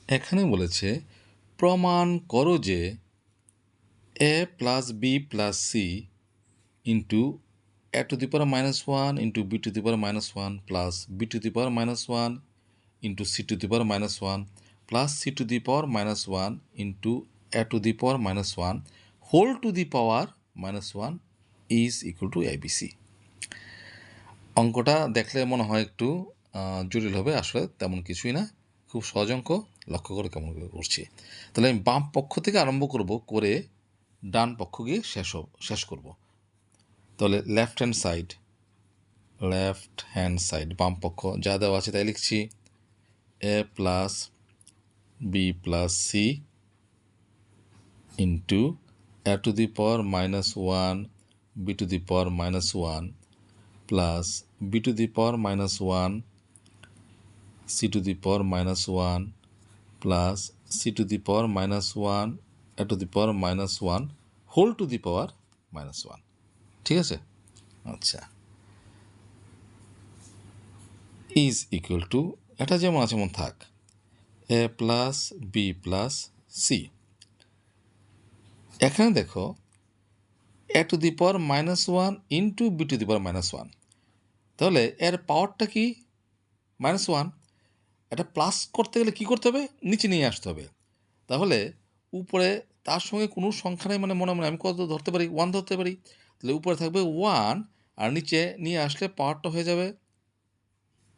এখানে বলেছে প্রমাণ করো যে a plus B plus C into a to the power -1 into b to the power -1 plus b to the power -1 into c to the power -1 plus c to the power -1 into a to the power -1 whole to the power -1 is equal to abc। অঙ্কটা দেখলে মনে হয় একটু জটিল হবে, আসলে তেমন কিছুই না, খুব সহজ অঙ্ক। লক্ষ্য করে কেমন করে করছি। তাহলে আমি বাম পক্ষ থেকে আরম্ভ করব, করে ডান পক্ষ গিয়ে শেষ করব। তাহলে লেফট হ্যান্ড সাইড বাম পক্ষ যা দেওয়া আছে তাই লিখছি। A plus B plus C into A to the power -1 B to the power -1 plus B to the power -1 C to the power -1 plus C to the power -1 A to the power -1 whole to the power -1। ঠিক আছে? আচ্ছা, is equal to, এটা যেমন আছে যেমন থাক, A plus B plus C. এখানে দেখো A to the power -1 into B to the power -1, তাহলে এর পাওয়ারটা কি -1। এটা প্লাস করতে গেলে কি করতে হবে? নিচে নিয়ে আসতে হবে। তাহলে উপরে তার সঙ্গে কোনো সংখ্যা নেই, মানে মনে মনে আমি কত ধরতে পারি? 1 ধরতে পারি। তাহলে উপরে থাকবে 1 আর নিচে নিয়ে আসলে পাওয়ারটা হয়ে যাবে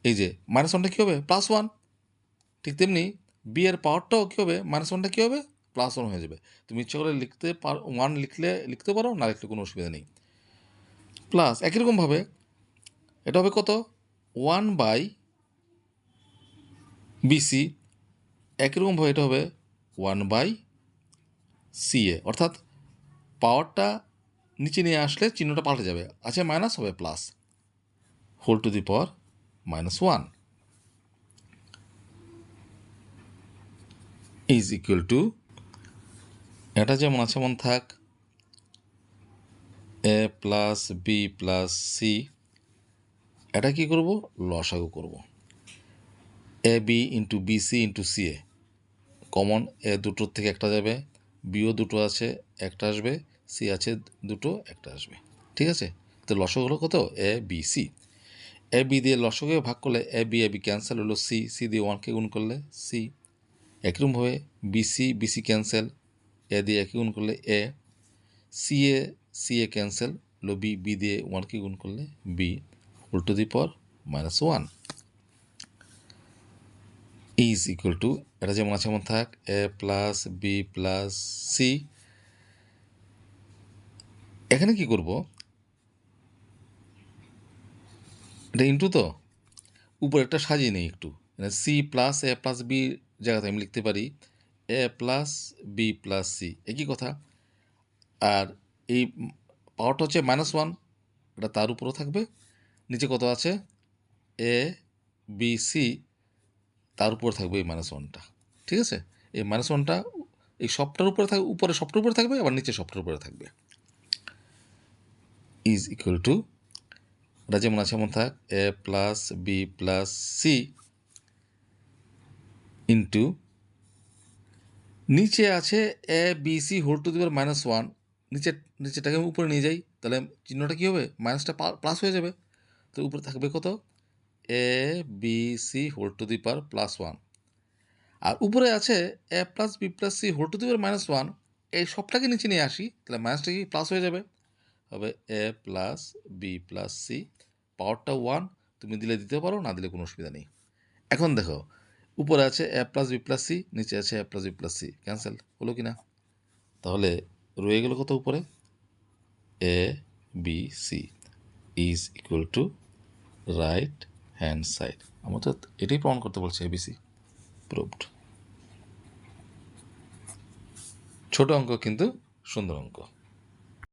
এই যে -1টা কী হবে? +1। ঠিক তেমনি বি এর পাওয়ারটাও কী হবে? -1টা কী হবে? +1 হয়ে যাবে। তুমি ইচ্ছা করে 1 লিখতে পারো, না লিখলে কোনো অসুবিধা নেই। প্লাস একই রকমভাবে এটা হবে কত? 1/BC। একই রকমভাবে এটা হবে 1/CA, অর্থাৎ পাওয়ারটা নিচে নিয়ে আসলে চিহ্নটা পাল্টে যাবে, আছে মাইনাস হবে plus, whole to the power -1 is equal to, এটা যেমন আছে যেমন থাক, A plus B plus C. এটা কী করব? লসাগু করব। A B into B C into C A common, এ দুটোর থেকে একটা যাবে, বিও দুটো আছে একটা আসবে, সি আছে দুটো একটা আসবে। ঠিক আছে? তো লসাগু হলো কত? A B C. A B দিয়ে লসাগুকে ভাগ করলে এ বি ক্যান্সেল হলো, সি দিয়ে 1কে গুণ করলে সি। একরকমভাবে বিসি ক্যান্সেল, এ দিয়ে একে গুণ করলে এ, সি এ ক্যান্সেল হলো, বি দিয়ে 1কে গুণ করলে B, whole to the power -1 is equal to, এটা যেমন আছে যেমন থাক, A plus B plus C. এখানে কি করব? এটা ইন্টু তো, উপরে একটা সাজিয়ে নেই একটু, সি প্লাস এ প্লাস বি জায়গাতে আমি লিখতে পারি এ প্লাস বি প্লাস সি, একই কথা। আর এই পাওয়ারটা হচ্ছে -1, এটা তার উপরও থাকবে। নিচে কত আছে? এ বি সি, তার উপর থাকবে এই -1টা। ঠিক আছে? এই -1টা এই সবটার উপরে থাকবে, উপরে সবটার উপরে থাকবে, আবার নিচে সবটার উপরে থাকবে। ইজ ইকুয়াল টু, এটা যেমন আছে যেমন থাক, A plus B plus C into নিচে আছে A B C whole to the power -1, নিচেটাকে আমি উপরে নিয়ে যাই, তাহলে চিহ্নটা কী হবে? মাইনাসটা প্লাস হয়ে যাবে। তো উপরে থাকবে কত? A B C whole to the power +1, আর উপরে আছে A plus B plus C whole to the power -1। এই সবটাকে নিচে নিয়ে আসি, তাহলে মাইনাসটা কি প্লাস হয়ে যাবে, হবে এ প্লাস বি প্লাস সি। পাওয়ারটা 1, তুমি দিলে দিতে পারো, না দিলে কোনো অসুবিধা নেই। এখন দেখো উপরে আছে A plus B plus C, নিচে আছে A plus B plus C, cancel হলো কি না? তাহলে রয়ে গেল কত উপরে? A B C is equal to right hand side. আমার তো এটাই প্রমাণ করতে বলছে, এবিসি প্রুভড। ছোট অঙ্ক কিন্তু সুন্দর অঙ্ক।